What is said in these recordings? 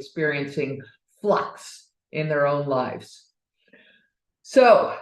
experiencing flux in their own lives. So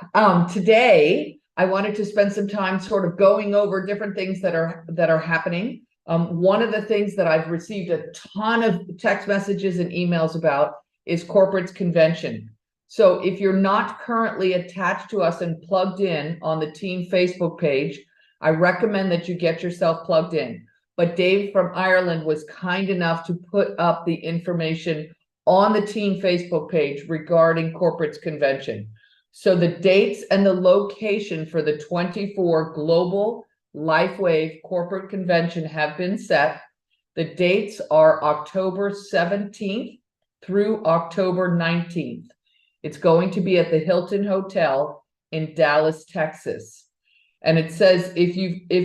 today I wanted to spend some time sort of going over different things that are happening. One of the things that I've received a ton of text messages and emails about is corporate's convention. So if you're not currently attached to us and plugged in on the team Facebook page, I recommend that you get yourself plugged in. But Dave from Ireland was kind enough to put up the information on the team Facebook page regarding corporate's convention. So the dates and the location for the 24 Global LifeWave Corporate Convention have been set. The dates are October 17th through October 19th. It's going to be at the Hilton Hotel in Dallas, Texas. And it says if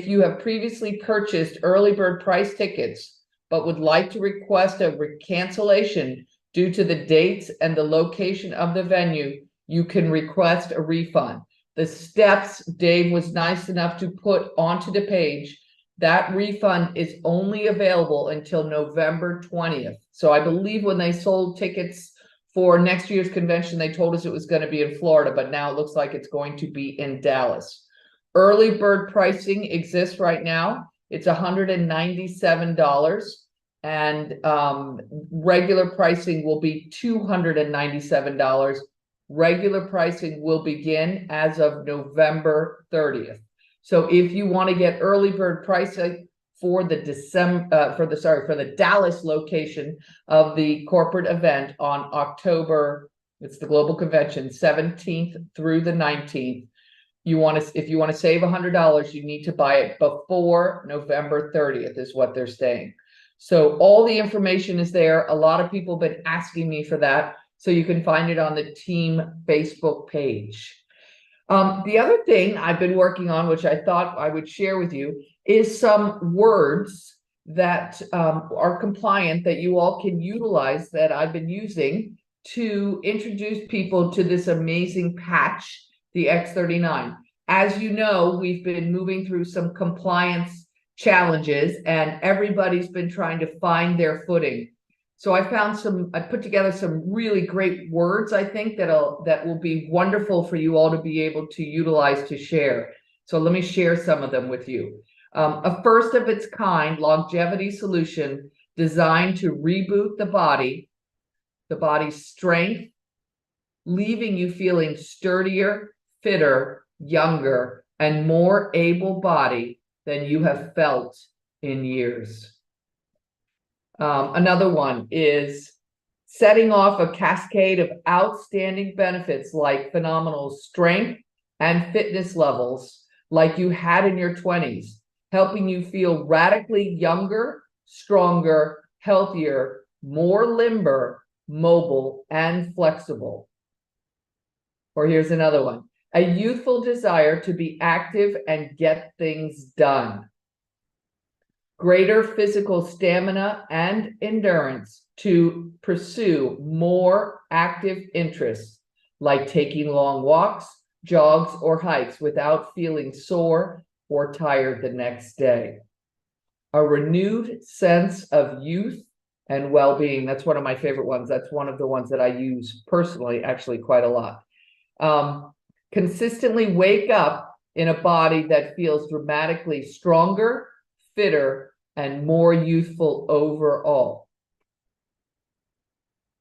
you have previously purchased early bird price tickets, but would like to request a cancellation due to the dates and the location of the venue, you can request a refund. The steps Dave was nice enough to put onto the page, that refund is only available until November 20th. So I believe when they sold tickets for next year's convention, they told us it was going to be in Florida, but now it looks like it's going to be in Dallas. Early bird pricing exists right now. It's $197, and regular pricing will be $297. Regular pricing will begin as of November 30th. So if you want to get early bird pricing for the Dallas location of the corporate event on October, it's the global convention, 17th through the 19th. If you want to save $100, you need to buy it before November 30th is what they're saying. So all the information is there. A lot of people have been asking me for that. So you can find it on the team Facebook page. The other thing I've been working on, which I thought I would share with you, is some words that are compliant that you all can utilize that I've been using to introduce people to this amazing patch, the X39. As you know, we've been moving through some compliance challenges and everybody's been trying to find their footing. So I put together some really great words, I think, that will be wonderful for you all to be able to utilize to share. So let me share some of them with you. A first of its kind longevity solution designed to reboot the body's strength, leaving you feeling sturdier, fitter, younger, and more able-bodied than you have felt in years. Another one is setting off a cascade of outstanding benefits like phenomenal strength and fitness levels like you had in your 20s, helping you feel radically younger, stronger, healthier, more limber, mobile, and flexible. Or here's another one. A youthful desire to be active and get things done. Greater physical stamina and endurance to pursue more active interests, like taking long walks, jogs, or hikes without feeling sore or tired the next day. A renewed sense of youth and well-being. That's one of my favorite ones. That's one of the ones that I use personally, actually quite a lot. Consistently wake up in a body that feels dramatically stronger, fitter, and more youthful overall.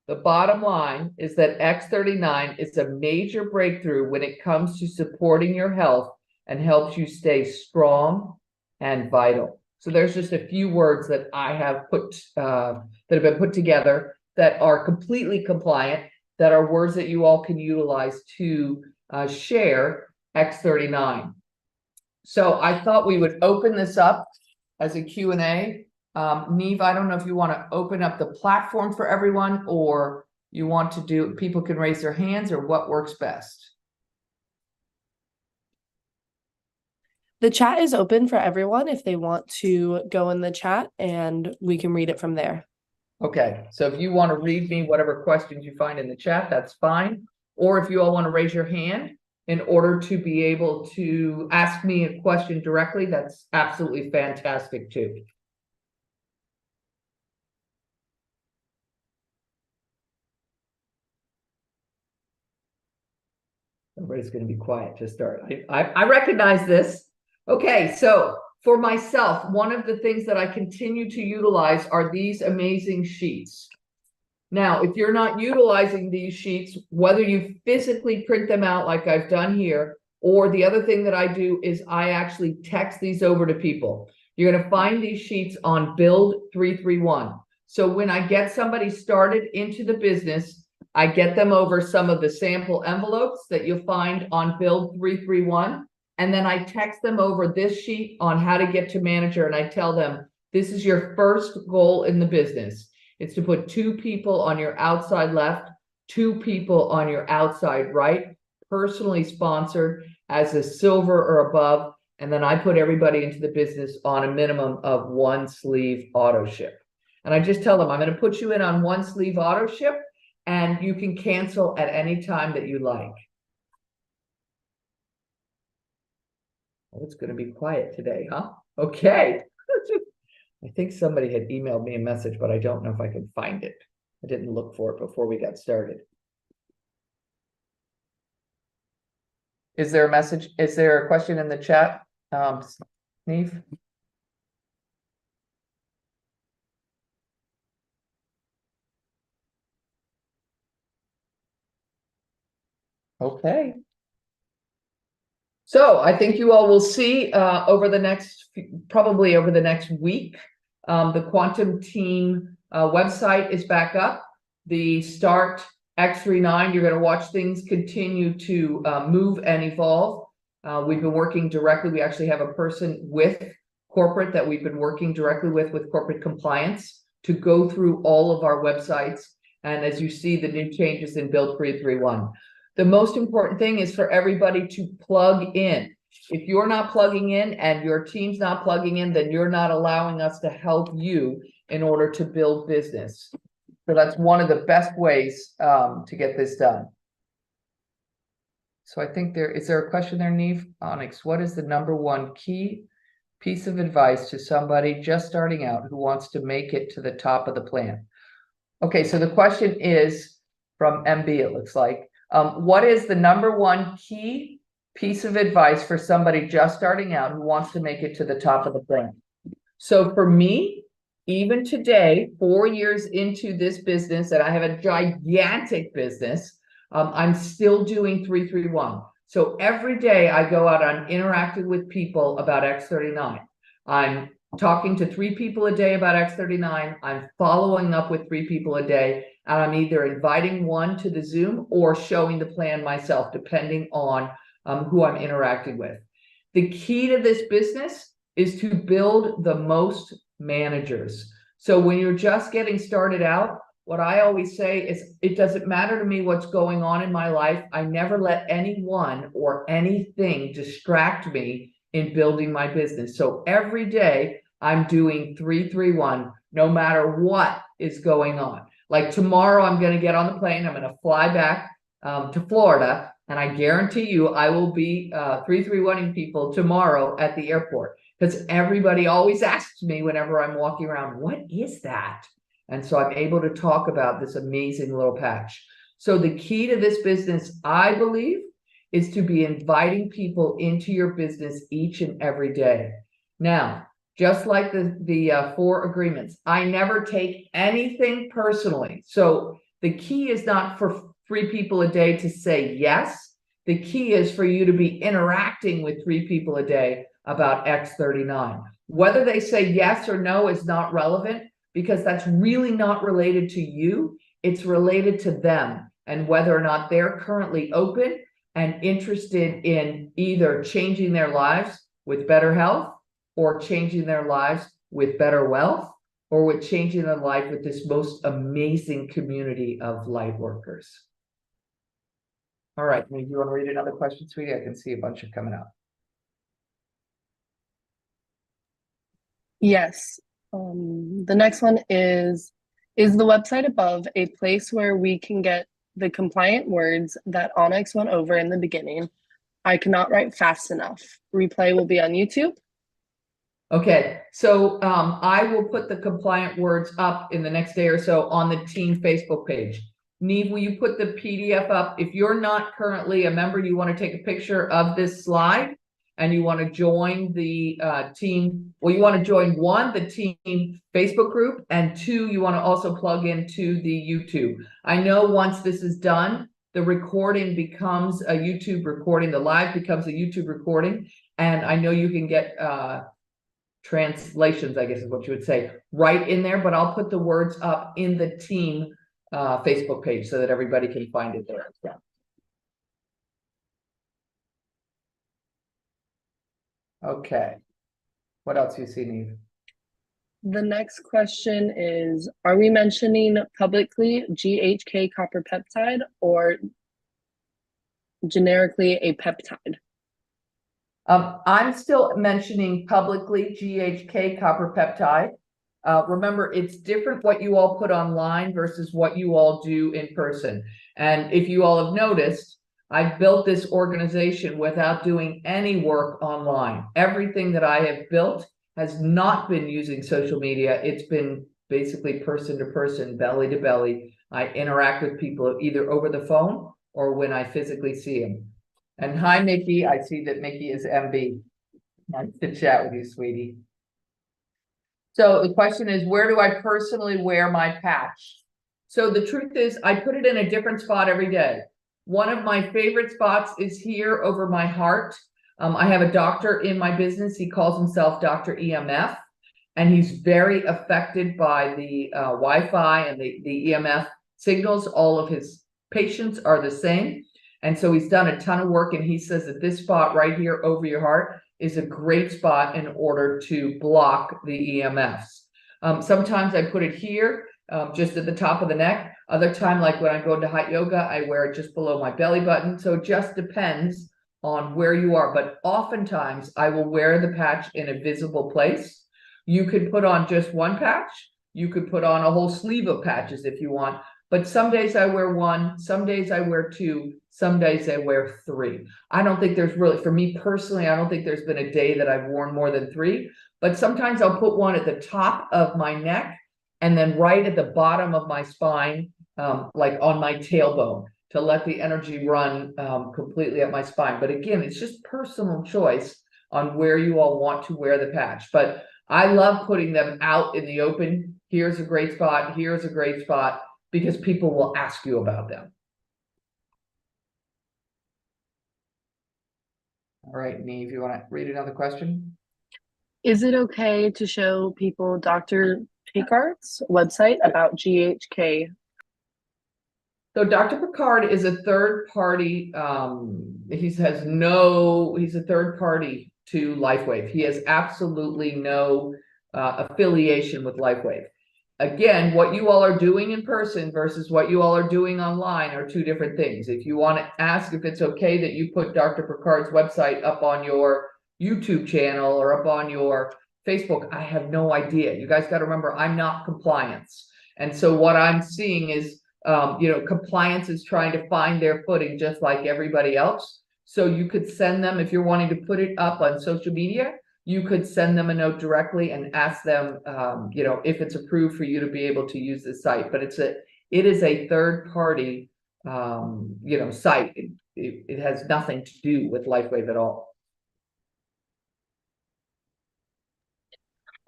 The bottom line is that X39 is a major breakthrough when it comes to supporting your health and helps you stay strong and vital. So there's just a few words that I have that have been put together that are completely compliant, that are words that you all can utilize to share X39. So I thought we would open this up as a Q&A. Neve, I don't know if you want to open up the platform for everyone, or you want to people can raise their hands, or what works best. The chat is open for everyone if they want to go in the chat, and we can read it from there. Okay, so if you want to read me whatever questions you find in the chat, that's fine. Or if you all want to raise your hand in order to be able to ask me a question directly, that's absolutely fantastic too. Everybody's going to be quiet to start. I recognize this. Okay, so for myself, one of the things that I continue to utilize are these amazing sheets. Now, if you're not utilizing these sheets, whether you physically print them out like I've done here, or the other thing that I do is I actually text these over to people. You're going to find these sheets on Build 331. So when I get somebody started into the business, I get them over some of the sample envelopes that you'll find on Build 331. And then I text them over this sheet on how to get to manager. And I tell them, this is your first goal in the business. It's to put 2 people on your outside left, 2 people on your outside right, personally sponsored as a silver or above. And then I put everybody into the business on a minimum of 1 sleeve auto ship. And I just tell them, I'm going to put you in on 1 sleeve auto ship, and you can cancel at any time that you like. Oh, it's going to be quiet today, huh? Okay. I think somebody had emailed me a message, but I don't know if I can find it. I didn't look for it before we got started. Is there a message? Is there a question in the chat, Neve? Okay. So I think you all will see over the next, probably over the next week, the Quantum Team website is back up. The Start X39, you're going to watch things continue to move and evolve. We've been working directly. We actually have a person with corporate that we've been working directly with corporate compliance to go through all of our websites. And as you see, the new changes in Build 331. The most important thing is for everybody to plug in. If you're not plugging in and your team's not plugging in, then you're not allowing us to help you in order to build business. So that's one of the best ways to get this done. So I think is there a question there, Neve? Onyx, what is the #1 key piece of advice to somebody just starting out who wants to make it to the top of the plan? Okay, so the question is from MB, it looks like. What is the #1 key piece of advice for somebody just starting out who wants to make it to the top of the plan? So for me, even today, 4 years into this business, and I have a gigantic business, I'm still doing 331. So every day I go out, I'm interacting with people about X39. I'm talking to 3 people a day about X39. I'm following up with 3 people a day. And I'm either inviting one to the Zoom or showing the plan myself, depending on who I'm interacting with. The key to this business is to build the most managers. So when you're just getting started out, what I always say is, it doesn't matter to me what's going on in my life. I never let anyone or anything distract me in building my business. So every day I'm doing 331, no matter what is going on. Like tomorrow, I'm going to get on the plane. I'm going to fly back to Florida, and I guarantee you I will be 331ing people tomorrow at the airport, because everybody always asks me whenever I'm walking around, what is that? And so I'm able to talk about this amazing little patch. So the key to this business, I believe, is to be inviting people into your business each and every day. Now, just like the 4 agreements, I never take anything personally. So the key is not for 3 people a day to say yes. The key is for you to be interacting with 3 people a day about X39. Whether they say yes or no is not relevant, because that's really not related to you. It's related to them and whether or not they're currently open and interested in either changing their lives with better health, or changing their lives with better wealth, or with changing their life with this most amazing community of light workers. All right, do you want to read another question, sweetie? I can see a bunch of coming up. Yes. The next one is the website above a place where we can get the compliant words that Onyx went over in the beginning? I cannot write fast enough. Replay will be on YouTube. Okay, so I will put the compliant words up in the next day or so on the team Facebook page. Neve, will you put the PDF up? If you're not currently a member, you want to take a picture of this slide and you want to join the team. Well, you want to join one, the team Facebook group, and two, you want to also plug into the YouTube. I know once this is done, the recording becomes a YouTube recording, the live becomes a YouTube recording, and I know you can get translations, I guess is what you would say, right in there, but I'll put the words up in the team Facebook page so that everybody can find it there. Yeah. Okay. What else you see, Neve? The next question is, are we mentioning publicly GHK copper peptide or generically a peptide? I'm still mentioning publicly GHK copper peptide. Remember, it's different what you all put online versus what you all do in person. And if you all have noticed, I built this organization without doing any work online. Everything that I have built has not been using social media. It's been basically person to person, belly to belly. I interact with people either over the phone or when I physically see them. And hi, Mickey. I see that Mickey is MB. Nice to chat with you, sweetie. So the question is, where do I personally wear my patch? So the truth is, I put it in a different spot every day. One of my favorite spots is here over my heart. I have a doctor in my business. He calls himself Dr. EMF, and he's very affected by the Wi-Fi and the EMF signals. All of his patients are the same. And so he's done a ton of work, and he says that this spot right here over your heart is a great spot in order to block the EMFs. Sometimes I put it here, just at the top of the neck. Other time, like when I go into hot yoga, I wear it just below my belly button. So it just depends on where you are. But oftentimes I will wear the patch in a visible place. You could put on just one patch. You could put on a whole sleeve of patches if you want. But some days I wear one, some days I wear two, some days I wear three. I don't think there's really, for me personally, I don't think there's been a day that I've worn more than three, but sometimes I'll put one at the top of my neck and then right at the bottom of my spine, like on my tailbone, to let the energy run completely up my spine. But again, it's just personal choice on where you all want to wear the patch. But I love putting them out in the open. Here's a great spot, here's a great spot, because people will ask you about them. All right, Neve, you want to read another question? Is it okay to show people Dr. Picard's website about GHK? So Dr. Picard is a third party. He's a third party to LifeWave. He has absolutely no affiliation with LifeWave. Again, what you all are doing in person versus what you all are doing online are two different things. If you want to ask if it's okay that you put Dr. Picard's website up on your YouTube channel or up on your Facebook, I have no idea. You guys got to remember, I'm not compliance. And so what I'm seeing is, compliance is trying to find their footing just like everybody else. So you could send them, if you're wanting to put it up on social media, you could send them a note directly and ask them, if it's approved for you to be able to use the site. But it is a third party, site. It has nothing to do with LifeWave at all.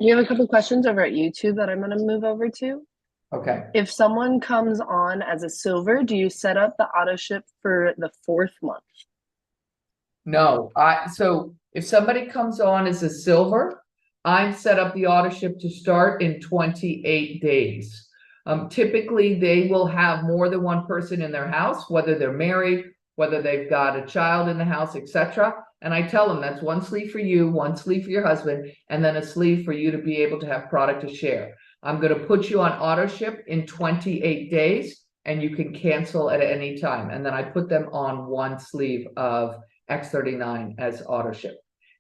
You have a couple questions over at YouTube that I'm going to move over to. Okay. If someone comes on as a silver, do you set up the auto ship for the 4th month? No, so if somebody comes on as a silver, I've set up the auto ship to start in 28 days. Typically, they will have more than one person in their house, whether they're married, whether they've got a child in the house, etc. And I tell them that's one sleeve for you, one sleeve for your husband, and then a sleeve for you to be able to have product to share. I'm going to put you on auto ship in 28 days, and you can cancel at any time. And then I put them on one sleeve of X39 as auto ship.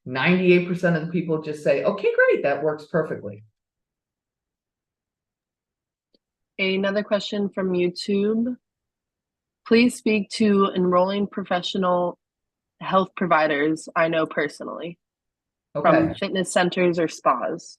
98% of the people just say, okay, great, that works perfectly. Another question from YouTube. Please speak to enrolling professional health providers I know personally, from fitness centers or spas.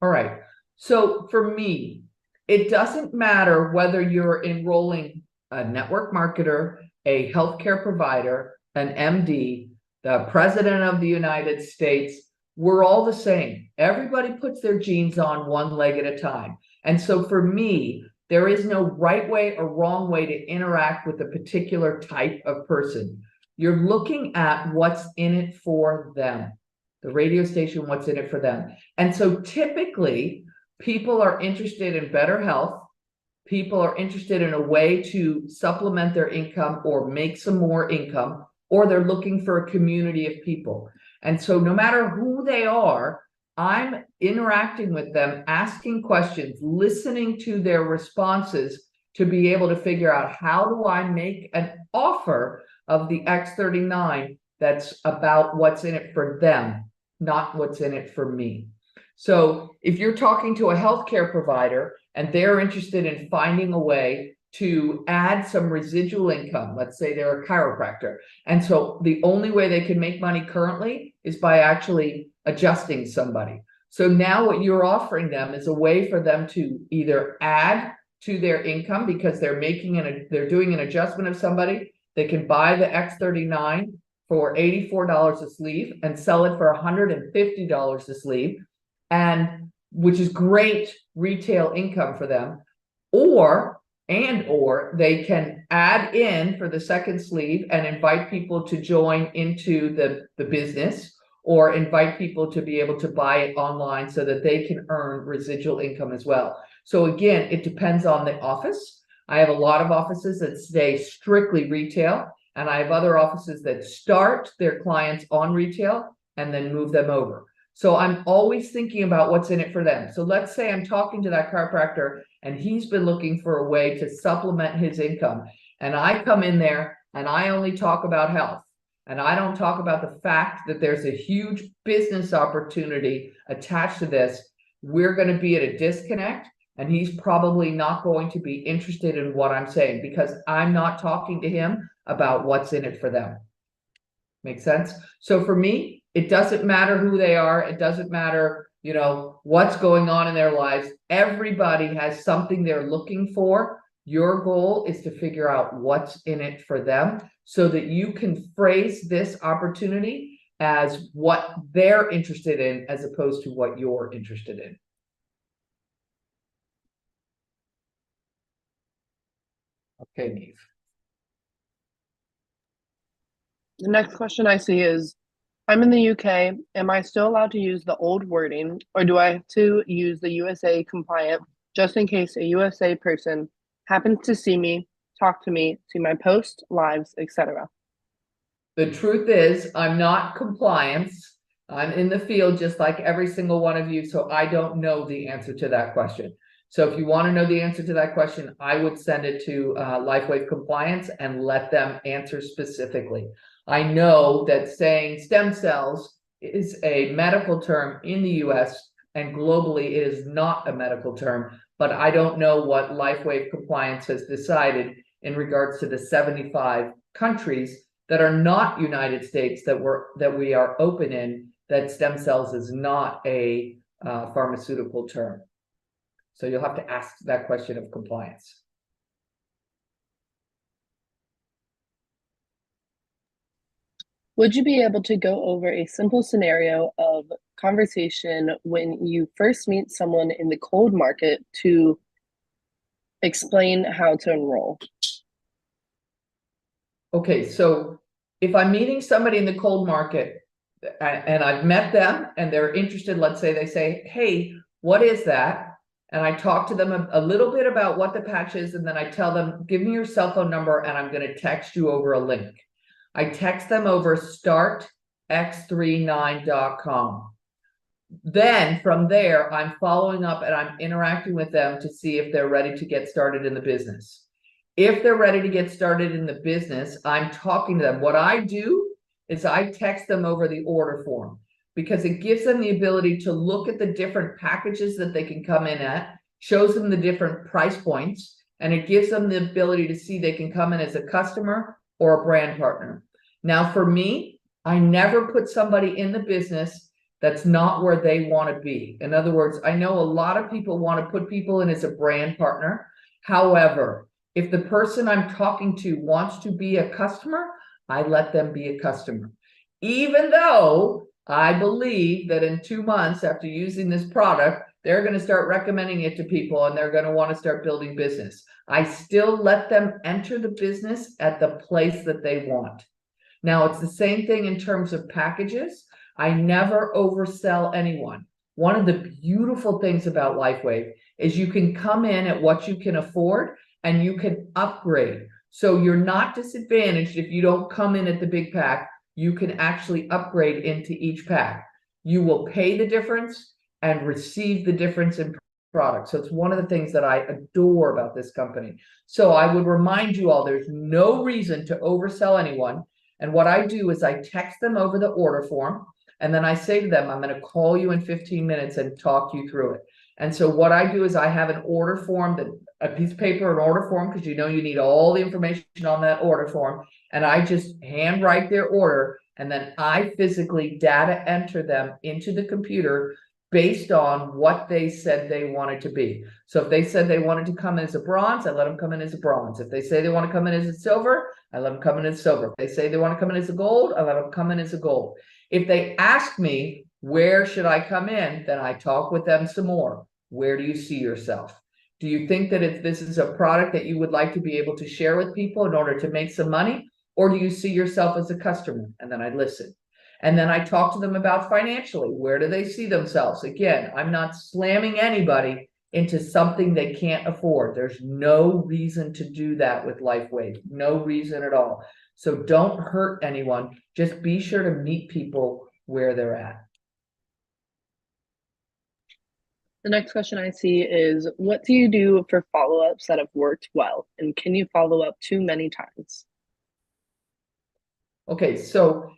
All right. So for me, it doesn't matter whether you're enrolling a network marketer, a healthcare provider, an MD, the president of the United States, we're all the same. Everybody puts their jeans on one leg at a time. And so for me, there is no right way or wrong way to interact with a particular type of person. You're looking at what's in it for them. The radio station, what's in it for them. And so typically, people are interested in better health. People are interested in a way to supplement their income or make some more income, or they're looking for a community of people. And so no matter who they are, I'm interacting with them, asking questions, listening to their responses to be able to figure out, how do I make an offer of the X39 that's about what's in it for them, not what's in it for me. So if you're talking to a healthcare provider and they're interested in finding a way to add some residual income, let's say they're a chiropractor, and so the only way they can make money currently is by actually adjusting somebody. So now what you're offering them is a way for them to either add to their income because they're doing an adjustment of somebody. They can buy the X39 for $84 a sleeve and sell it for $150 a sleeve, and which is great retail income for them. Or they can add in for the second sleeve and invite people to join into the business, or invite people to be able to buy it online so that they can earn residual income as well. So again, it depends on the office. I have a lot of offices that stay strictly retail, and I have other offices that start their clients on retail and then move them over. So I'm always thinking about what's in it for them. So let's say I'm talking to that chiropractor and he's been looking for a way to supplement his income. And I come in there and I only talk about health. And I don't talk about the fact that there's a huge business opportunity attached to this. We're going to be at a disconnect, and he's probably not going to be interested in what I'm saying because I'm not talking to him about what's in it for them. Make sense? So for me, it doesn't matter who they are. It doesn't matter, what's going on in their lives. Everybody has something they're looking for. Your goal is to figure out what's in it for them so that you can phrase this opportunity as what they're interested in as opposed to what you're interested in. Okay, Neve. The next question I see is, I'm in the UK. Am I still allowed to use the old wording, or do I have to use the USA compliant just in case a USA person happens to see me, talk to me, see my posts, lives, etc.? The truth is, I'm not compliance. I'm in the field just like every single one of you, so I don't know the answer to that question. So if you want to know the answer to that question, I would send it to LifeWave Compliance and let them answer specifically. I know that saying stem cells is a medical term in the US, and globally it is not a medical term, but I don't know what LifeWave Compliance has decided in regards to the 75 countries that are not United States that we are open in, that stem cells is not a pharmaceutical term. So you'll have to ask that question of compliance. Would you be able to go over a simple scenario of conversation when you first meet someone in the cold market to explain how to enroll? Okay, so if I'm meeting somebody in the cold market and I've met them and they're interested, let's say they say, hey, what is that? And I talk to them a little bit about what the patch is, and then I tell them, give me your cell phone number and I'm going to text you over a link. I text them over startx39.com. Then from there, I'm following up and I'm interacting with them to see if they're ready to get started in the business. If they're ready to get started in the business, I'm talking to them. What I do is I text them over the order form because it gives them the ability to look at the different packages that they can come in at, shows them the different price points, and it gives them the ability to see they can come in as a customer or a brand partner. Now, for me, I never put somebody in the business that's not where they want to be. In other words, I know a lot of people want to put people in as a brand partner. However, If the person I'm talking to wants to be a customer, I let them be a customer. Even though I believe that in 2 months after using this product, they're going to start recommending it to people and they're going to want to start building business. I still let them enter the business at the place that they want. Now, it's the same thing in terms of packages. I never oversell anyone. One of the beautiful things about LifeWave is you can come in at what you can afford and you can upgrade. So you're not disadvantaged if you don't come in at the big pack. You can actually upgrade into each pack. You will pay the difference and receive the difference in product. So it's one of the things that I adore about this company. So I would remind you all, there's no reason to oversell anyone. And what I do is I text them over the order form. And then I say to them, I'm going to call you in 15 minutes and talk you through it. And so what I do is I have an order form, that a piece of paper, an order form, because you know you need all the information on that order form. And I just handwrite their order. And then I physically data enter them into the computer based on what they said they wanted to be. So if they said they wanted to come in as a bronze, I let them come in as a bronze. If they say they want to come in as a silver, I let them come in as silver. If they say they want to come in as a gold, I let them come in as a gold. If they ask me, where should I come in? Then I talk with them some more. Where do you see yourself? Do you think that if this is a product that you would like to be able to share with people in order to make some money? Or do you see yourself as a customer? And then I listen. And then I talk to them about financially. Where do they see themselves? Again, I'm not slamming anybody into something they can't afford. There's no reason to do that with LifeWave. No reason at all. So don't hurt anyone. Just be sure to meet people where they're at. The next question I see is, what do you do for follow-ups that have worked well? And can you follow up too many times? Okay, so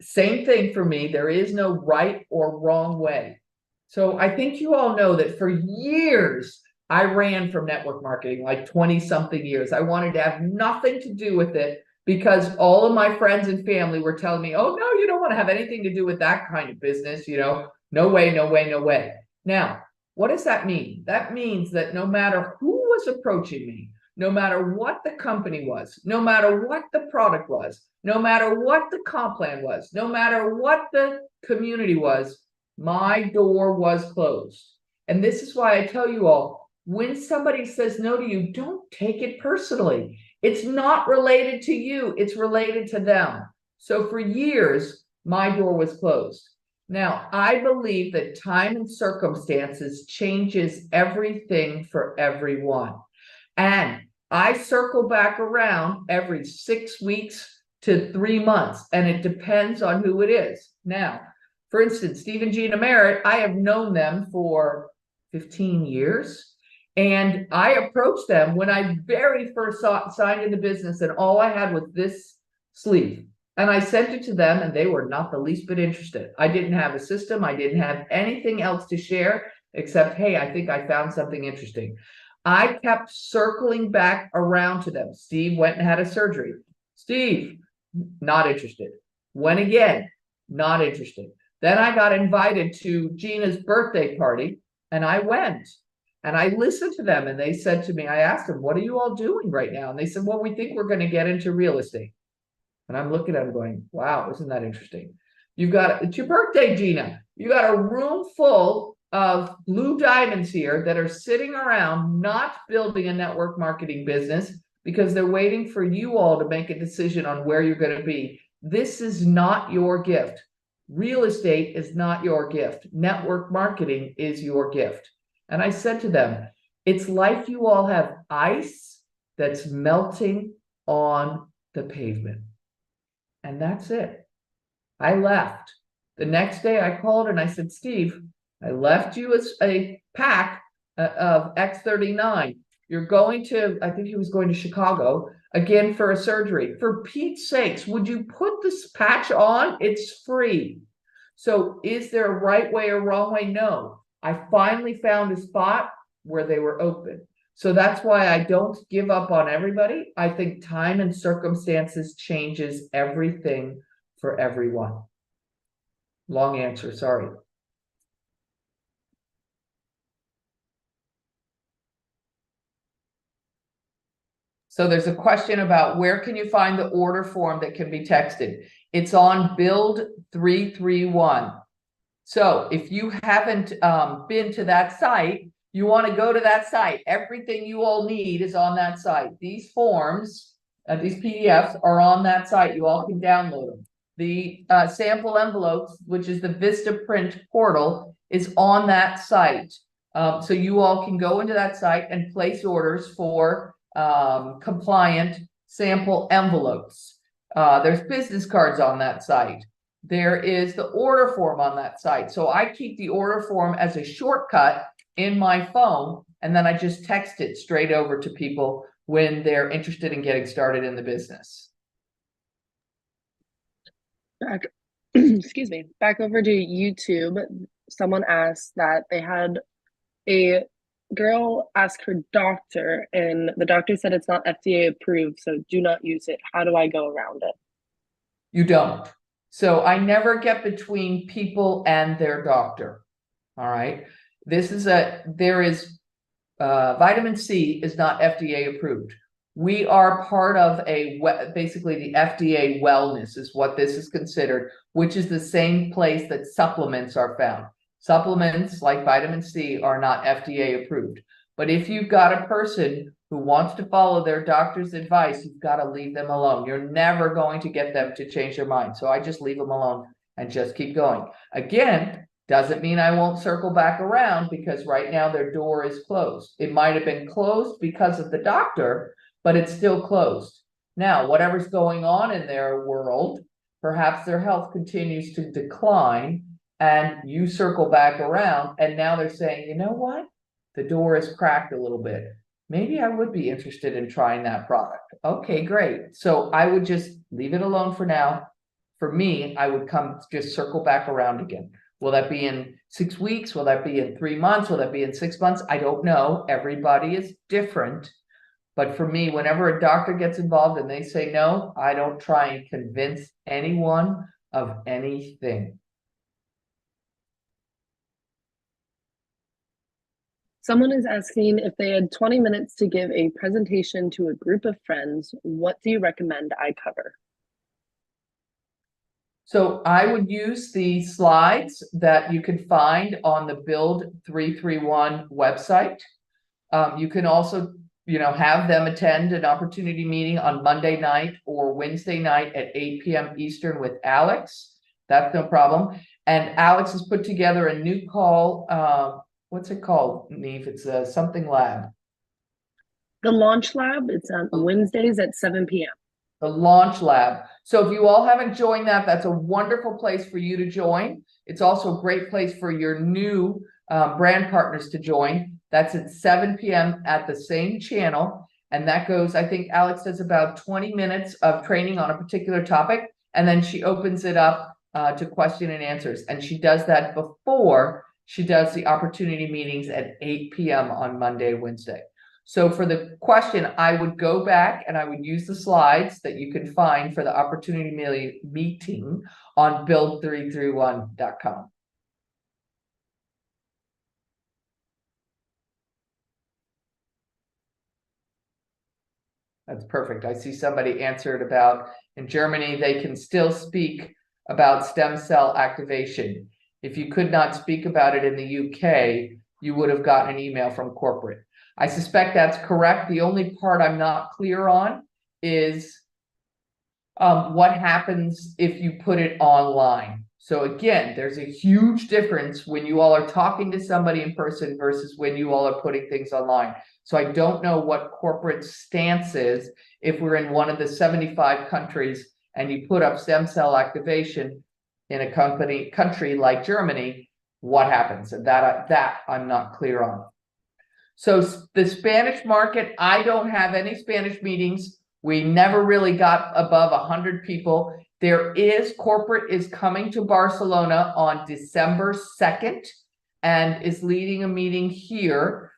same thing for me. There is no right or wrong way. So I think you all know that for years, I ran from network marketing, like 20 something years. I wanted to have nothing to do with it because all of my friends and family were telling me, oh, no, you don't want to have anything to do with that kind of business. You know, no way, no way, no way. Now, what does that mean? That means that no matter who was approaching me, no matter what the company was, no matter what the product was, no matter what the comp plan was, no matter what the community was, my door was closed. And this is why I tell you all, when somebody says no to you, don't take it personally. It's not related to you, it's related to them. So for years, my door was closed. Now, I believe that time and circumstances changes everything for everyone. And I circle back around every 6 weeks to 3 months, and it depends on who it is. Now, for instance, Steve and Gina Merritt, I have known them for 15 years. And I approached them when I very first signed into business, and all I had was this sleeve. And I sent it to them, and they were not the least bit interested. I didn't have a system. I didn't have anything else to share except, hey, I think I found something interesting. I kept circling back around to them. Steve went and had a surgery. Steve, not interested. Went again, not interested. Then I got invited to Gina's birthday party, and I went. And I listened to them, and they said to me, I asked them, what are you all doing right now? And they said, well, we think we're going to get into real estate. And I'm looking at them going, wow, isn't that interesting? It's your birthday, Gina. You got a room full of blue diamonds here that are sitting around not building a network marketing business because they're waiting for you all to make a decision on where you're going to be. This is not your gift. Real estate is not your gift. Network marketing is your gift. And I said to them, it's like you all have ice that's melting on the pavement. And that's it. I left. The next day I called and I said, Steve, I left you as a pack of X39. You're going to, I think he was going to Chicago again for a surgery. For Pete's sakes, would you put this patch on? It's free. So is there a right way or wrong way? No. I finally found a spot where they were open. So that's why I don't give up on everybody. I think time and circumstances changes everything for everyone. Long answer, sorry. So there's a question about where can you find the order form that can be texted? It's on Build 331. So if you haven't been to that site, you want to go to that site. Everything you all need is on that site. These forms, these PDFs are on that site. You all can download them. The sample envelopes, which is the VistaPrint portal, is on that site. So you all can go into that site and place orders for compliant sample envelopes. There's business cards on that site. There is the order form on that site. So I keep the order form as a shortcut in my phone, and then I just text it straight over to people when they're interested in getting started in the business. Excuse me, back over to YouTube. Someone asked that they had a girl ask her doctor, and the doctor said it's not FDA approved, so do not use it. How do I go around it? You don't. So I never get between people and their doctor. All right. Vitamin C is not FDA approved. We are part of basically the FDA wellness is what this is considered, which is the same place that supplements are found. Supplements like vitamin C are not FDA approved. But if you've got a person who wants to follow their doctor's advice, you've got to leave them alone. You're never going to get them to change their mind. So I just leave them alone and just keep going. Again, doesn't mean I won't circle back around, because right now their door is closed. It might have been closed because of the doctor, but it's still closed. Now, whatever's going on in their world, perhaps their health continues to decline, and you circle back around, and now they're saying, you know what? The door is cracked a little bit. Maybe I would be interested in trying that product. Okay, great. So I would just leave it alone for now. For me, I would just circle back around again. Will that be in 6 weeks? Will that be in 3 months? Will that be in 6 months? I don't know. Everybody is different. But for me, whenever a doctor gets involved and they say no, I don't try and convince anyone of anything. Someone is asking if they had 20 minutes to give a presentation to a group of friends, what do you recommend I cover? So I would use the slides that you can find on the Build 331 website. You can also, have them attend an opportunity meeting on Monday night or Wednesday night at 8 p.m. Eastern with Alex. That's no problem. And Alex has put together a new call. What's it called, Neve? It's a something lab. The Launch Lab. It's on Wednesdays at 7 p.m. The Launch Lab. So if you all haven't joined that, that's a wonderful place for you to join. It's also a great place for your new brand partners to join. That's at 7 p.m. at the same channel. And that goes, I think Alex does about 20 minutes of training on a particular topic. And then she opens it up to question and answers. And she does that before she does the opportunity meetings at 8 p.m. on Monday, Wednesday. So for the question, I would go back and I would use the slides that you can find for the opportunity meeting on build331.com. That's perfect. I see somebody answered about in Germany, they can still speak about stem cell activation. If you could not speak about it in the UK, you would have gotten an email from corporate. I suspect that's correct. The only part I'm not clear on is what happens if you put it online. So again, there's a huge difference when you all are talking to somebody in person versus when you all are putting things online. So I don't know what corporate stance is if we're in one of the 75 countries and you put up stem cell activation in a country like Germany, what happens? And that I'm not clear on. So the Spanish market, I don't have any Spanish meetings. We never really got above 100 people. Corporate is coming to Barcelona on December 2nd and is leading a meeting here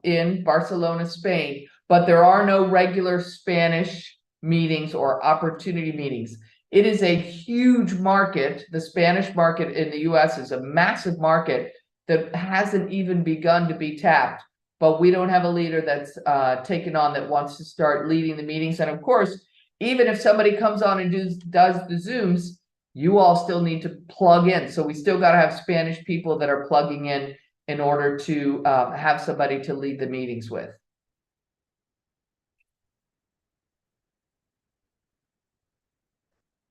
in Barcelona, Spain. But there are no regular Spanish meetings or opportunity meetings. It is a huge market. The Spanish market in the US is a massive market that hasn't even begun to be tapped. but we don't have a leader that's taken on that wants to start leading the meetings. And of course, even if somebody comes on and does the Zooms, you all still need to plug in. So we still got to have Spanish people that are plugging in order to have somebody to lead the meetings with.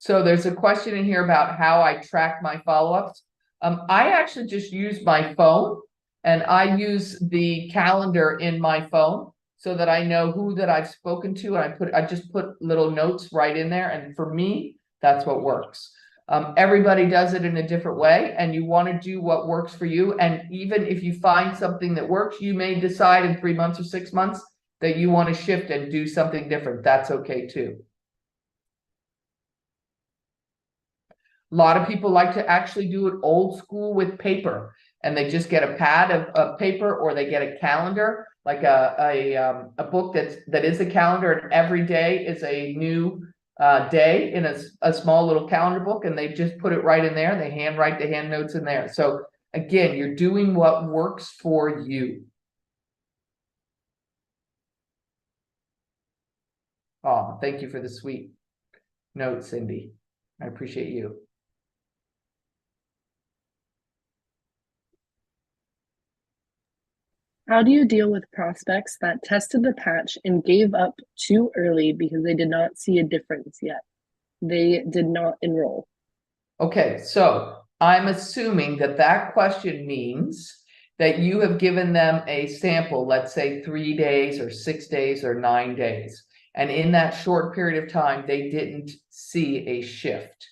So there's a question in here about how I track my follow-ups. I actually just use my phone, and I use the calendar in my phone so that I know who that I've spoken to, and I just put little notes right in there. And for me, that's what works. Everybody does it in a different way, and you want to do what works for you. And even if you find something that works, you may decide in 3 months or 6 months that you want to shift and do something different. That's okay too. A lot of people like to actually do it old school with paper, and they just get a pad of paper, or they get a calendar, like a book that is a calendar, and every day is a new day in a small little calendar book, and they just put it right in there. They handwrite the hand notes in there. So again, you're doing what works for you. Oh, thank you for the sweet note, Cindy. I appreciate you. How do you deal with prospects that tested the patch and gave up too early because they did not see a difference yet? They did not enroll. Okay, so I'm assuming that question means that you have given them a sample, let's say 3 days or 6 days or 9 days. And in that short period of time, they didn't see a shift.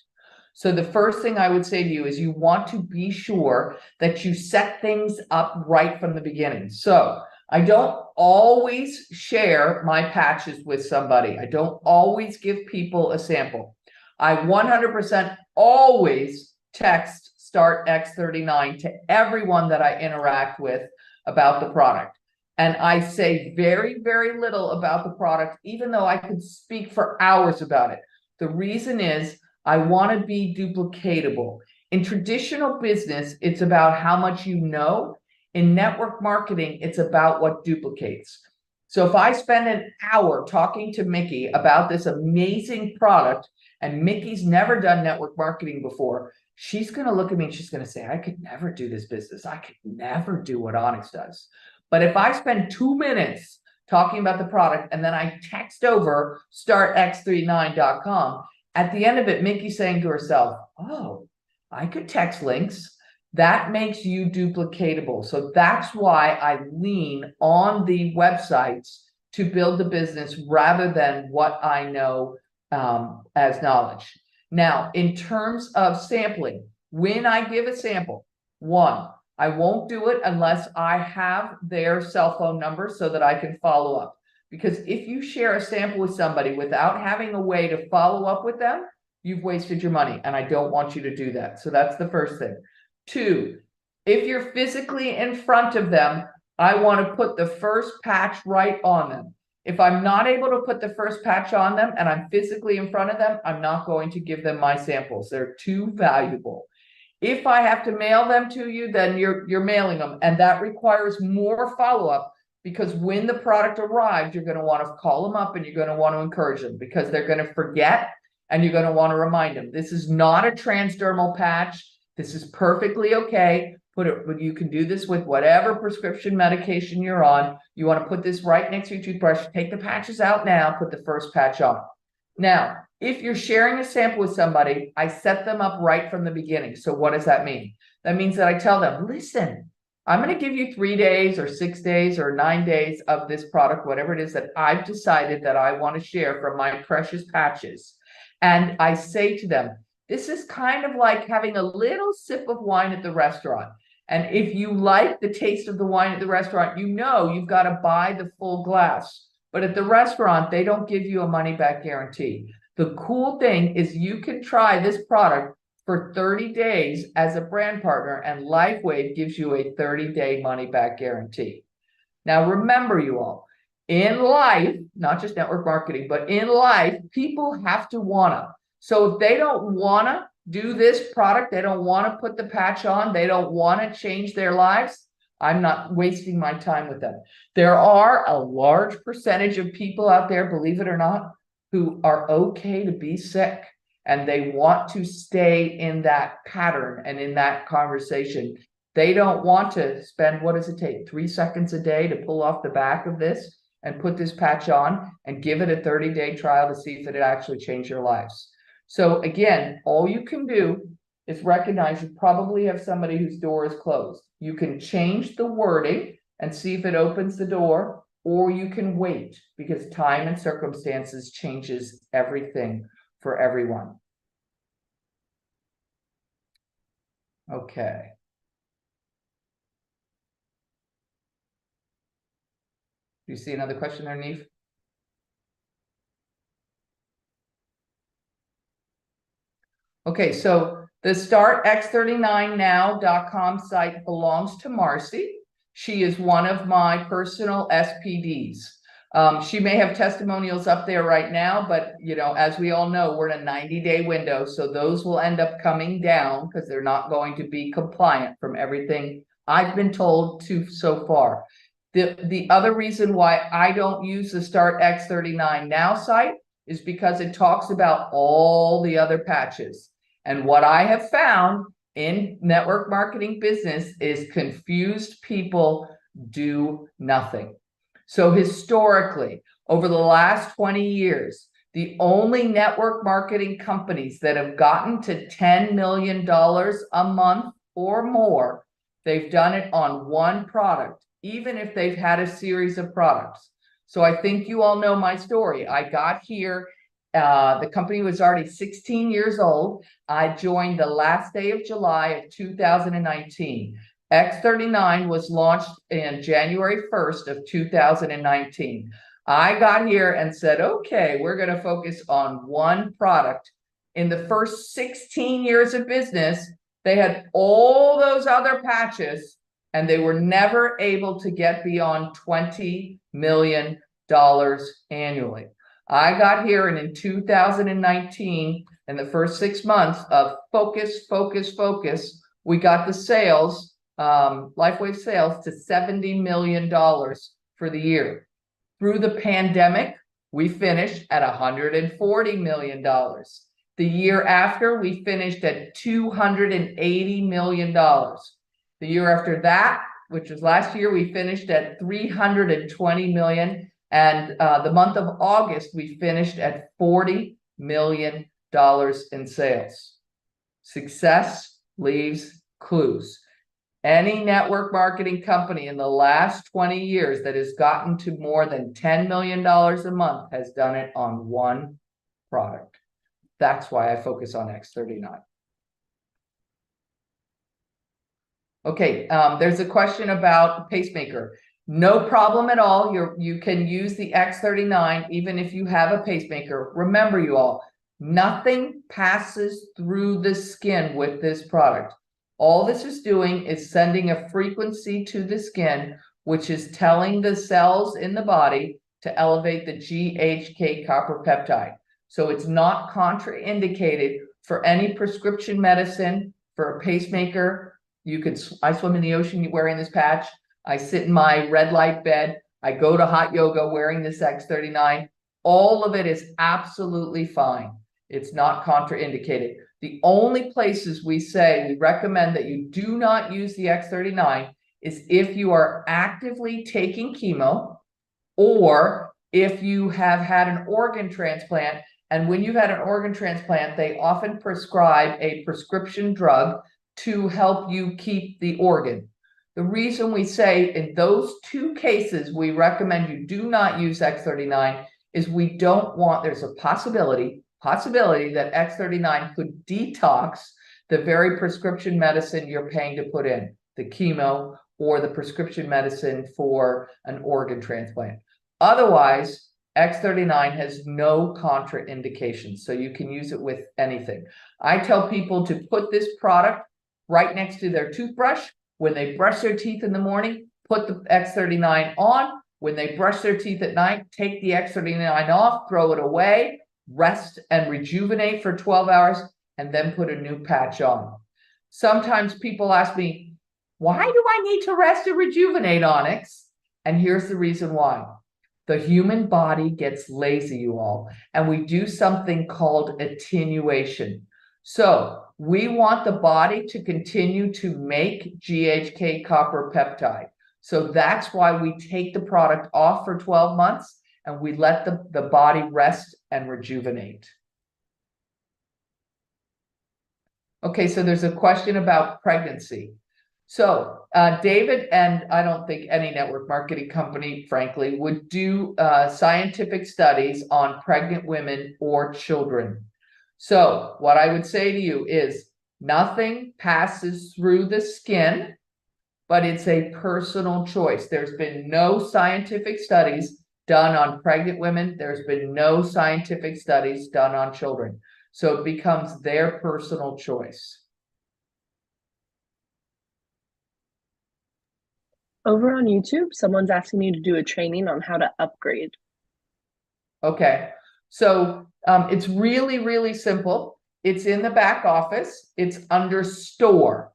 So the first thing I would say to you is you want to be sure that you set things up right from the beginning. So I don't always share my patches with somebody. I don't always give people a sample. I 100% always text start X39 to everyone that I interact with about the product. And I say very, very little about the product, even though I could speak for hours about it. The reason is I want to be duplicatable. In traditional business, it's about how much you know. In network marketing, it's about what duplicates. So if I spend an hour talking to Mickey about this amazing product, and Mickey's never done network marketing before, she's going to look at me and she's going to say, I could never do this business. I could never do what Onyx does. But if I spend 2 minutes talking about the product and then I text over startx39.com, at the end of it, Mickey's saying to herself, oh, I could text links. That makes you duplicatable. So that's why I lean on the websites to build the business rather than what I know as knowledge. Now, in terms of sampling, when I give a sample, one, I won't do it unless I have their cell phone number so that I can follow up. Because if you share a sample with somebody without having a way to follow up with them, you've wasted your money, and I don't want you to do that. So that's the first thing. Two, if you're physically in front of them, I want to put the first patch right on them. If I'm not able to put the first patch on them and I'm physically in front of them, I'm not going to give them my samples. They're too valuable. If I have to mail them to you, then you're mailing them, and that requires more follow-up, because when the product arrives, you're going to want to call them up and you're going to want to encourage them, because they're going to forget, and you're going to want to remind them. This is not a transdermal patch. This is perfectly okay. You can do this with whatever prescription medication you're on. You want to put this right next to your toothbrush. Take the patches out now. Put the first patch on. Now, if you're sharing a sample with somebody, I set them up right from the beginning. So what does that mean? That means that I tell them, listen, I'm going to give you 3 days or 6 days or 9 days of this product, whatever it is that I've decided that I want to share from my precious patches. And I say to them, this is kind of like having a little sip of wine at the restaurant. And if you like the taste of the wine at the restaurant, you know you've got to buy the full glass. But at the restaurant, they don't give you a money-back guarantee. The cool thing is you can try this product for 30 days as a brand partner, and LifeWave gives you a 30-day money-back guarantee. Now, remember, you all, in life, not just network marketing, but in life, people have to wanna. So if they don't wanna do this product, they don't want to put the patch on, they don't want to change their lives, I'm not wasting my time with them. There are a large percentage of people out there, believe it or not, who are okay to be sick, and they want to stay in that pattern and in that conversation. They don't want to spend, what does it take, 3 seconds a day to pull off the back of this and put this patch on and give it a 30-day trial to see if it actually changed your lives. So again, all you can do is recognize you probably have somebody whose door is closed. You can change the wording and see if it opens the door, or you can wait, because time and circumstances changes everything for everyone. Okay. Do you see another question there, Neve? Okay, so the startx39now.com site belongs to Marcy. She is one of my personal SPDs. She may have testimonials up there right now, but as we all know, we're in a 90-day window, so those will end up coming down because they're not going to be compliant from everything I've been told to so far. The other reason why I don't use the StartX39 Now site is because it talks about all the other patches. And what I have found in network marketing business is confused people do nothing. So historically, over the last 20 years, the only network marketing companies that have gotten to $10 million a month or more, they've done it on one product, even if they've had a series of products. So I think you all know my story. I got here. The company was already 16 years old. I joined the last day of July of 2019. X39 was launched in January 1st of 2019. I got here and said, okay, we're going to focus on one product. In the first 16 years of business, they had all those other patches, and they were never able to get beyond $20 million annually. I got here, and in 2019, in the first 6 months of focus, we got the sales, LifeWave sales, to $70 million for the year. Through the pandemic, we finished at $140 million. The year after, we finished at $280 million. The year after that, which was last year, we finished at $320 million. And the month of August, we finished at $40 million in sales. Success leaves clues. Any network marketing company in the last 20 years that has gotten to more than $10 million a month has done it on one product. That's why I focus on X39. Okay, there's a question about pacemaker. No problem at all. You can use the X39 even if you have a pacemaker. Remember, you all, nothing passes through the skin with this product. All this is doing is sending a frequency to the skin, which is telling the cells in the body to elevate the GHK copper peptide. So it's not contraindicated for any prescription medicine, for a pacemaker. I swim in the ocean wearing this patch. I sit in my red light bed. I go to hot yoga wearing this X39. All of it is absolutely fine. It's not contraindicated. The only places we recommend that you do not use the X39 is if you are actively taking chemo, or if you have had an organ transplant. And when you've had an organ transplant, they often prescribe a prescription drug to help you keep the organ. The reason we say in those two cases, we recommend you do not use X39 is we don't want, there's a possibility that X39 could detox the very prescription medicine you're paying to put in, the chemo or the prescription medicine for an organ transplant. Otherwise, X39 has no contraindications, so you can use it with anything. I tell people to put this product right next to their toothbrush. When they brush their teeth in the morning, put the X39 on. When they brush their teeth at night, take the X39 off, throw it away, rest and rejuvenate for 12 hours, and then put a new patch on. Sometimes people ask me, Why do I need to rest and rejuvenate, Onyx? And here's the reason why. The human body gets lazy, you all, and we do something called attenuation. So we want the body to continue to make GHK copper peptide. So that's why we take the product off for 12 months and we let the body rest and rejuvenate. Okay, so there's a question about pregnancy. So David, and I don't think any network marketing company, frankly, would do scientific studies on pregnant women or children. So what I would say to you is nothing passes through the skin, but it's a personal choice. There's been no scientific studies done on pregnant women. There's been no scientific studies done on children. So it becomes their personal choice. Over on YouTube, someone's asking you to do a training on how to upgrade. Okay, so it's really, really simple. It's in the back office. It's under store.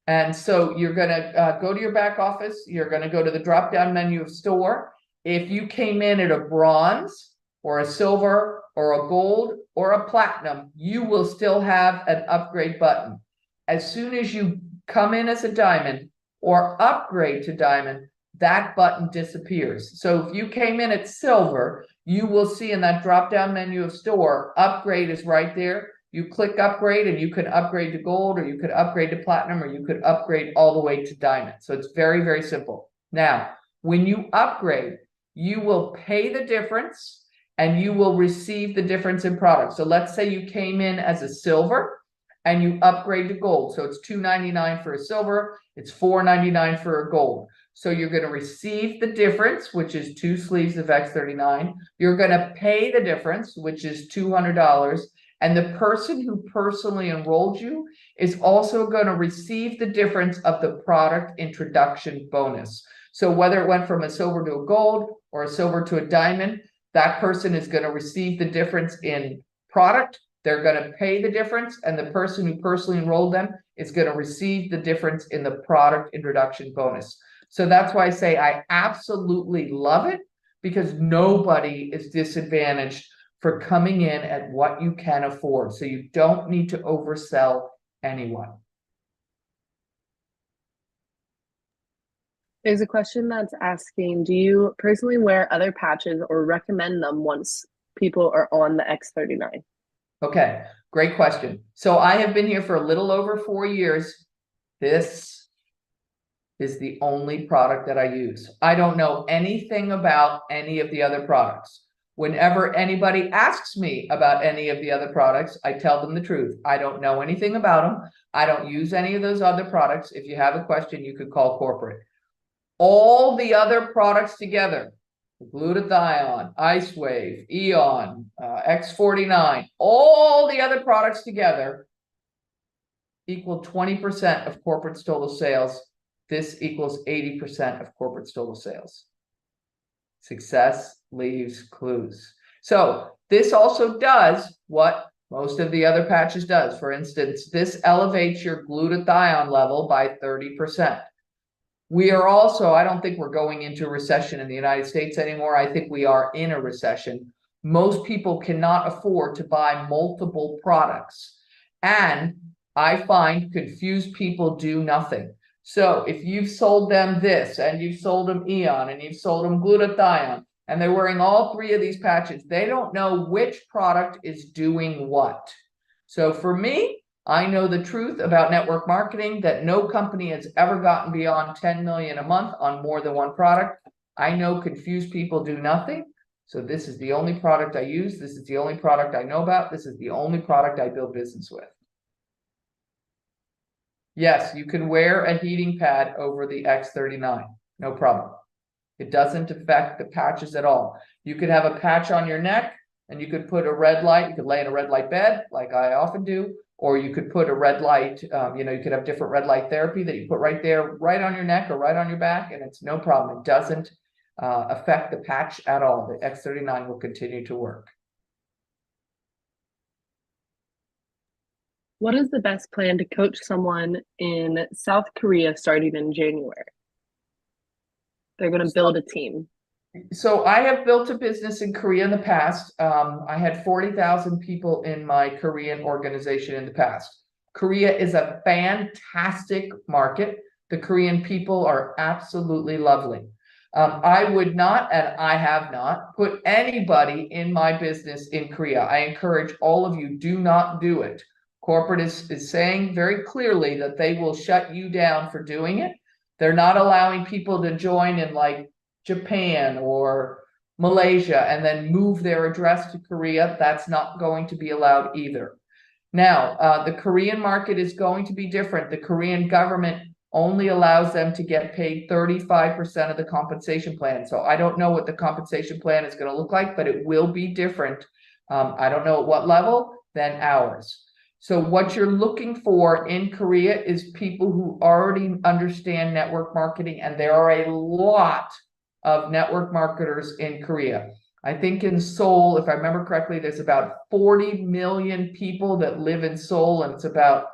And so you're going to go to your back office. You're going to go to the drop-down menu of store. If you came in at a bronze or a silver or a gold or a platinum, you will still have an upgrade button. As soon as you come in as a diamond or upgrade to diamond, that button disappears. So if you came in at silver, you will see in that drop-down menu of store, upgrade is right there. You click upgrade and you can upgrade to gold, or you could upgrade to platinum, or you could upgrade all the way to diamond. So it's very, very simple. Now, when you upgrade, you will pay the difference and you will receive the difference in product. So let's say you came in as a silver and you upgrade to gold. So it's $2.99 for a silver, it's $4.99 for a gold. So you're going to receive the difference, which is 2 sleeves of X39. You're going to pay the difference, which is $200. And the person who personally enrolled you is also going to receive the difference of the product introduction bonus. So whether it went from a silver to a gold or a silver to a diamond, that person is going to receive the difference in product. They're going to pay the difference, and the person who personally enrolled them is going to receive the difference in the product introduction bonus. So that's why I say I absolutely love it, because nobody is disadvantaged for coming in at what you can afford. So you don't need to oversell anyone. There's a question that's asking, do you personally wear other patches or recommend them once people are on the X39? Okay, great question. So I have been here for a little over 4 years. This is the only product that I use. I don't know anything about any of the other products. Whenever anybody asks me about any of the other products, I tell them the truth. I don't know anything about them. I don't use any of those other products. If you have a question, you could call corporate. All the other products together, glutathione, Ice Wave, Eon, X49, all the other products together equal 20% of corporate's total sales. This equals 80% of corporate's total sales. Success leaves clues. So this also does what most of the other patches does. For instance, this elevates your glutathione level by 30%. We are also, I don't think we're going into a recession in the United States anymore. I think we are in a recession. Most people cannot afford to buy multiple products. And I find confused people do nothing. So if you've sold them this, and you've sold them Eon, and you've sold them glutathione, and they're wearing all 3 of these patches, they don't know which product is doing what. So for me, I know the truth about network marketing, that no company has ever gotten beyond 10 million a month on more than one product. I know confused people do nothing. So this is the only product I use. This is the only product I know about. This is the only product I build business with. Yes, you can wear a heating pad over the X39. No problem. It doesn't affect the patches at all. You could have a patch on your neck, and you could put a red light. You could lay in a red light bed, like I often do, or you could put a red light, you could have different red light therapy that you put right there, right on your neck or right on your back, and it's no problem. It doesn't affect the patch at all. The X39 will continue to work. What is the best plan to coach someone in South Korea starting in January? They're going to build a team. So I have built a business in Korea in the past. I had 40,000 people in my Korean organization in the past. Korea is a fantastic market. The Korean people are absolutely lovely. I would not, and I have not, put anybody in my business in Korea. I encourage all of you, do not do it. Corporate is saying very clearly that they will shut you down for doing it. They're not allowing people to join in like Japan or Malaysia and then move their address to Korea. That's not going to be allowed either. Now, the Korean market is going to be different. The Korean government only allows them to get paid 35% of the compensation plan. So I don't know what the compensation plan is going to look like, but it will be different. I don't know at what level than ours. So what you're looking for in Korea is people who already understand network marketing, and there are a lot of network marketers in Korea. I think in Seoul, if I remember correctly, there's about 40 million people that live in Seoul, and it's about,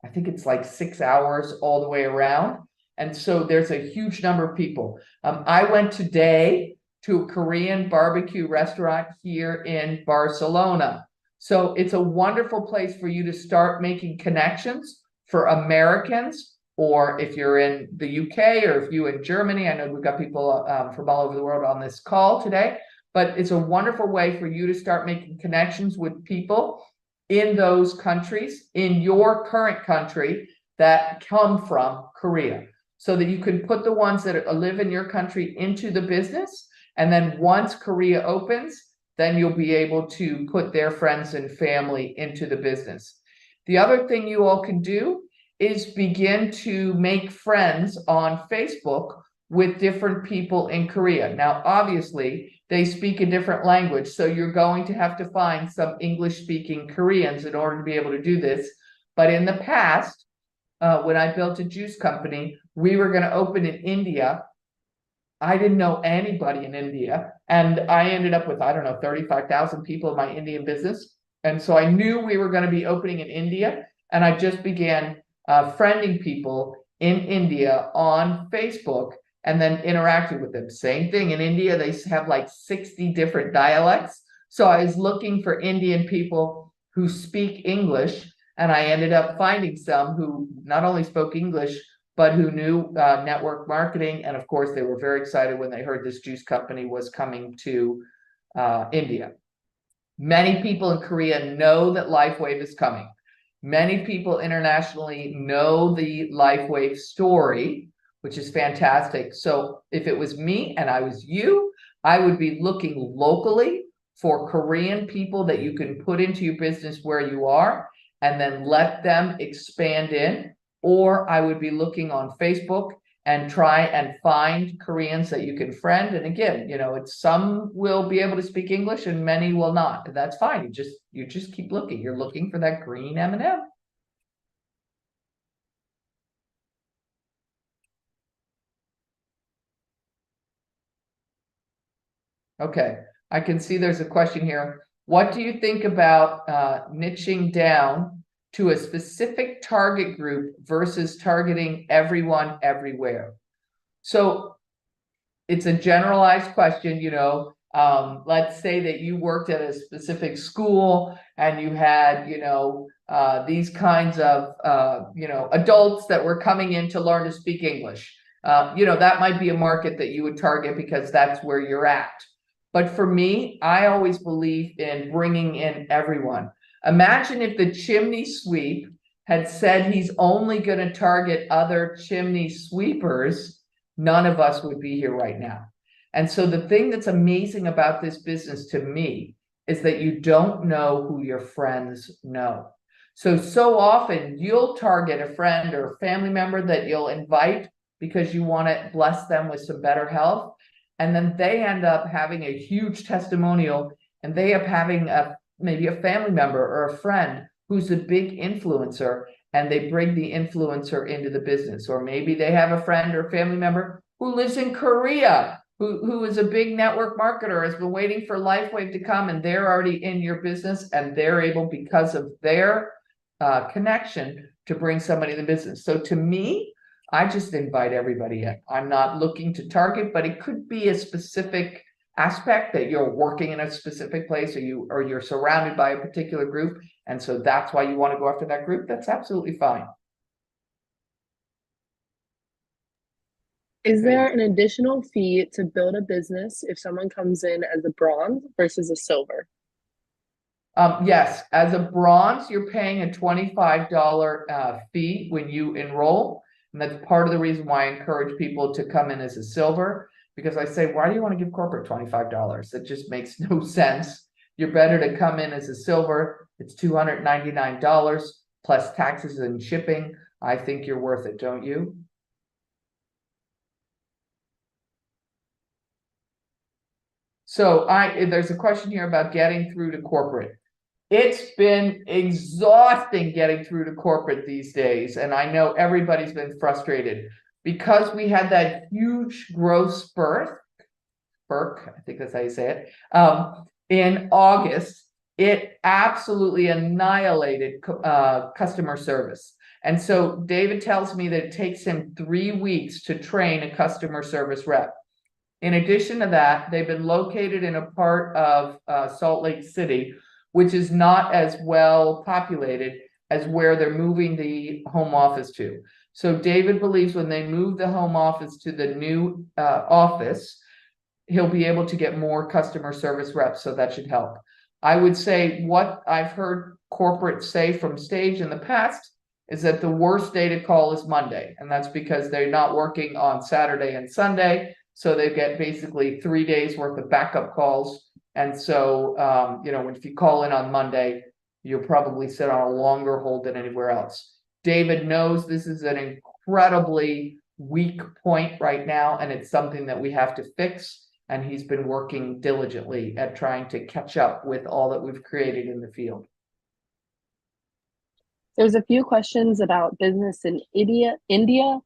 I think it's like 6 hours all the way around. And so there's a huge number of people. I went today to a Korean barbecue restaurant here in Barcelona. So it's a wonderful place for you to start making connections for Americans, or if you're in the UK or if you're in Germany. I know we've got people from all over the world on this call today, but it's a wonderful way for you to start making connections with people in those countries, in your current country, that come from Korea, so that you can put the ones that live in your country into the business. And then once Korea opens, then you'll be able to put their friends and family into the business. The other thing you all can do is begin to make friends on Facebook with different people in Korea. Now, obviously, they speak a different language, so you're going to have to find some English-speaking Koreans in order to be able to do this. But in the past, when I built a juice company, we were going to open in India. I didn't know anybody in India, and I ended up with, I don't know, 35,000 people in my Indian business. And so I knew we were going to be opening in India, and I just began friending people in India on Facebook and then interacting with them. Same thing in India, they have like 60 different dialects. So I was looking for Indian people who speak English, and I ended up finding some who not only spoke English, but who knew network marketing. And of course, they were very excited when they heard this juice company was coming to India. Many people in Korea know that LifeWave is coming. Many people internationally know the LifeWave story, which is fantastic. So if it was me and I was you, I would be looking locally for Korean people that you can put into your business where you are, and then let them expand in. Or I would be looking on Facebook and try and find Koreans that you can friend. And again, it's some will be able to speak English and many will not. And that's fine. You just keep looking. You're looking for that green M&M. Okay, I can see there's a question here. What do you think about niching down to a specific target group versus targeting everyone everywhere? So it's a generalized question. Let's say that you worked at a specific school and you had, these kinds of, adults that were coming in to learn to speak English. That might be a market that you would target because that's where you're at. But for me, I always believe in bringing in everyone. Imagine if the chimney sweep had said he's only going to target other chimney sweepers, none of us would be here right now. And so the thing that's amazing about this business to me is that you don't know who your friends know. So often you'll target a friend or a family member that you'll invite because you want to bless them with some better health. And then they end up having a huge testimonial, and they end up having maybe a family member or a friend who's a big influencer, and they bring the influencer into the business. Or maybe they have a friend or family member who lives in Korea, who is a big network marketer, has been waiting for LifeWave to come, and they're already in your business, and they're able, because of their connection to bring somebody in the business. So to me, I just invite everybody in. I'm not looking to target, but it could be a specific aspect that you're working in a specific place, or you're surrounded by a particular group, and so that's why you want to go after that group. That's absolutely fine. Is there an additional fee to build a business if someone comes in as a bronze versus a silver? Yes, as a bronze, you're paying a $25 fee when you enroll. And that's part of the reason why I encourage people to come in as a silver, because I say, why do you want to give corporate $25? That just makes no sense. You're better to come in as a silver. It's $299 plus taxes and shipping. I think you're worth it, don't you? So there's a question here about getting through to corporate. It's been exhausting getting through to corporate these days. And I know everybody's been frustrated because we had that huge growth spurt, I think that's how you say it, in August. It absolutely annihilated customer service. And so David tells me that it takes him 3 weeks to train a customer service rep. In addition to that, they've been located in a part of Salt Lake City, which is not as well populated as where they're moving the home office to. So David believes when they move the home office to the new office, he'll be able to get more customer service reps, so that should help. I would say what I've heard corporate say from stage in the past is that the worst day to call is Monday, and that's because they're not working on Saturday and Sunday, so they get basically 3 days worth of backup calls. And so, if you call in on Monday, you'll probably sit on a longer hold than anywhere else. David knows this is an incredibly weak point right now, and it's something that we have to fix. And he's been working diligently at trying to catch up with all that we've created in the field. There's a few questions about business in India,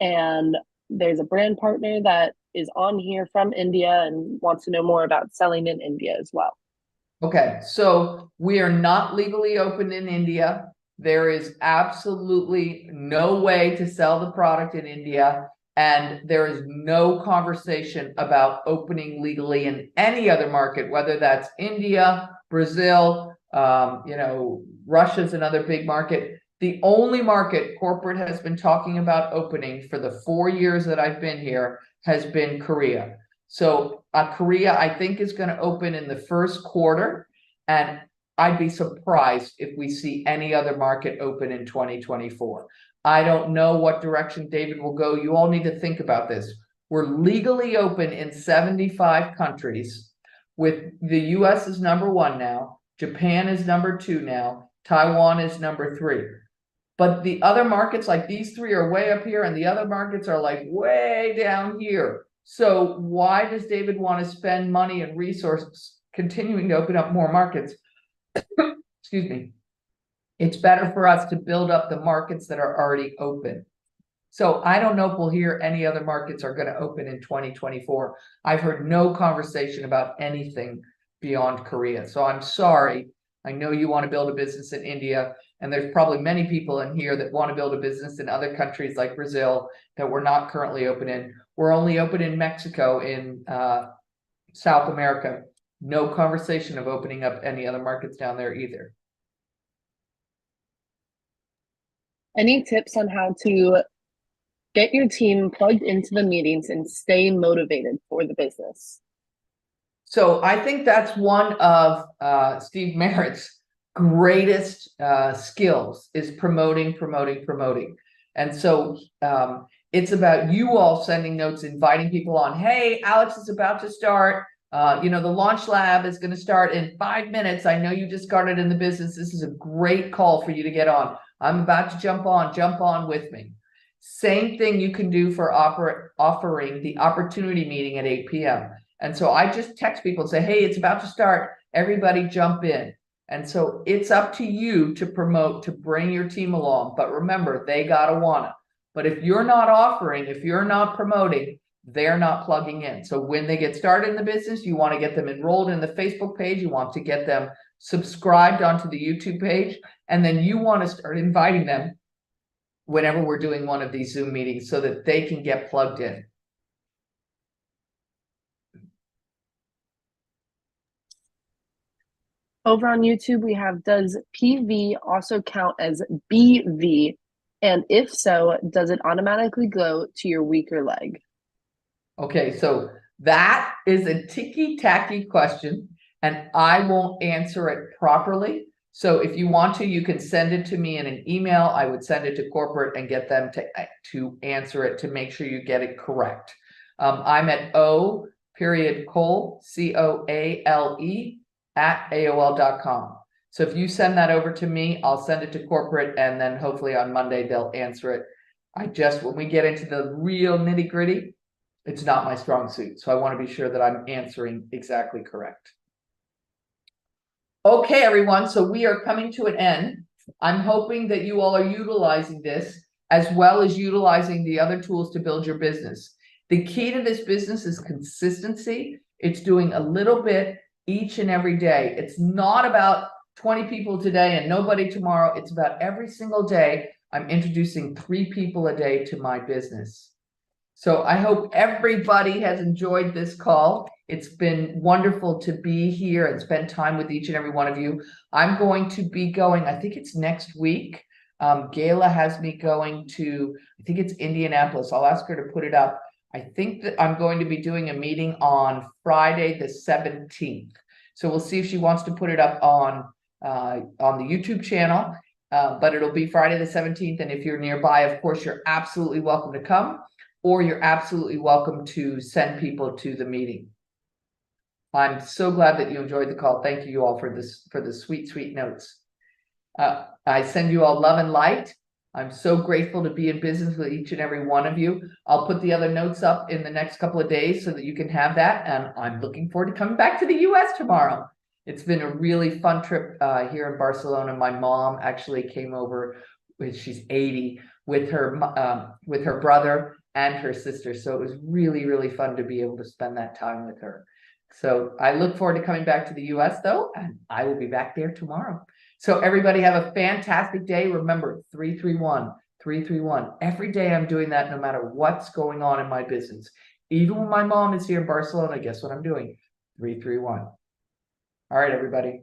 and there's a brand partner that is on here from India and wants to know more about selling in India as well. Okay, so we are not legally open in India. There is absolutely no way to sell the product in India, and there is no conversation about opening legally in any other market, whether that's India, Brazil, Russia's another big market. The only market corporate has been talking about opening for the 4 years that I've been here has been Korea. So Korea, I think, is going to open in the first quarter, and I'd be surprised if we see any other market open in 2024. I don't know what direction David will go. You all need to think about this. We're legally open in 75 countries, with the US is #1 now, Japan is #2 now, Taiwan is #3. But the other markets, like these 3, are way up here, and the other markets are like way down here. So why does David want to spend money and resources continuing to open up more markets? Excuse me. It's better for us to build up the markets that are already open. So I don't know if we'll hear any other markets are going to open in 2024. I've heard no conversation about anything beyond Korea. So I'm sorry. I know you want to build a business in India, and there's probably many people in here that want to build a business in other countries like Brazil that we're not currently open in. We're only open in Mexico, in South America. No conversation of opening up any other markets down there either. Any tips on how to get your team plugged into the meetings and stay motivated for the business? So I think that's one of Steve Merritt's greatest skills, is promoting. And so it's about you all sending notes, inviting people on. Hey, Alex is about to start. The launch lab is going to start in 5 minutes. I know you just started in the business. This is a great call for you to get on. I'm about to jump on with me. Same thing you can do for offering the opportunity meeting at 8 p.m. And so I just text people and say, hey, it's about to start. Everybody jump in. And so it's up to you to promote, to bring your team along. But remember, they got to want it. But if you're not offering, if you're not promoting, they're not plugging in. So when they get started in the business, you want to get them enrolled in the Facebook page. You want to get them subscribed onto the YouTube page, and then you want to start inviting them whenever we're doing one of these Zoom meetings so that they can get plugged in. Over on YouTube, we have, does PV also count as BV? And if so, does it automatically go to your weaker leg? Okay, so that is a ticky-tacky question, and I won't answer it properly. So if you want to, you can send it to me in an email. I would send it to corporate and get them to answer it to make sure you get it correct. I'm at O.Cole, COALE, at AOL.com. So if you send that over to me, I'll send it to corporate, and then hopefully on Monday they'll answer it. When we get into the real nitty-gritty, it's not my strong suit. So I want to be sure that I'm answering exactly correct. Okay, everyone. So we are coming to an end. I'm hoping that you all are utilizing this as well as utilizing the other tools to build your business. The key to this business is consistency. It's doing a little bit each and every day. It's not about 20 people today and nobody tomorrow. It's about every single day I'm introducing 3 people a day to my business. So I hope everybody has enjoyed this call. It's been wonderful to be here and spend time with each and every one of you. I'm going to be going, I think it's next week. Gayla has me going to, I think it's Indianapolis. I'll ask her to put it up. I think that I'm going to be doing a meeting on Friday the 17th. So we'll see if she wants to put it up on the YouTube channel, but it'll be Friday the 17th. And if you're nearby, of course, you're absolutely welcome to come, or you're absolutely welcome to send people to the meeting. I'm so glad that you enjoyed the call. Thank you all for the sweet, sweet notes. I send you all love and light. I'm so grateful to be in business with each and every one of you. I'll put the other notes up in the next couple of days so that you can have that. And I'm looking forward to coming back to the US tomorrow. It's been a really fun trip here in Barcelona. My mom actually came over, she's 80, with her brother and her sister. So it was really, really fun to be able to spend that time with her. So I look forward to coming back to the US though, and I will be back there tomorrow. So everybody have a fantastic day. Remember, 331, 331. Every day I'm doing that no matter what's going on in my business. Even when my mom is here in Barcelona, guess what I'm doing? 331. All right, everybody.